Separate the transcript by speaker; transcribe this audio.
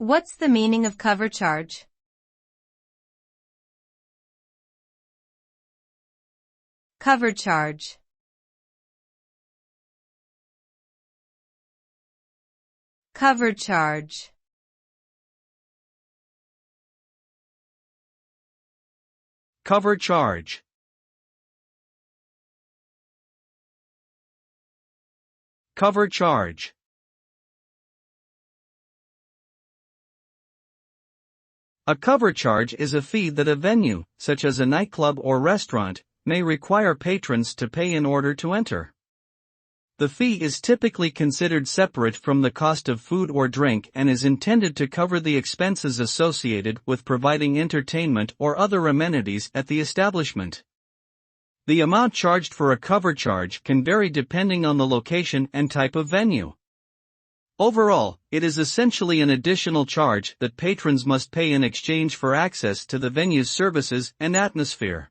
Speaker 1: What's the meaning of cover charge? Cover charge. Cover charge.
Speaker 2: Cover charge. Cover charge. A cover charge is a fee that a venue, such as a nightclub or restaurant, may require patrons to pay in order to enter. The fee is typically considered separate from the cost of food or drink and is intended to cover the expenses associated with providing entertainment or other amenities at the establishment. The amount charged for a cover charge can vary depending on the location and type of venue. Overall, it is essentially an additional charge that patrons must pay in exchange for access to the venue's services and atmosphere.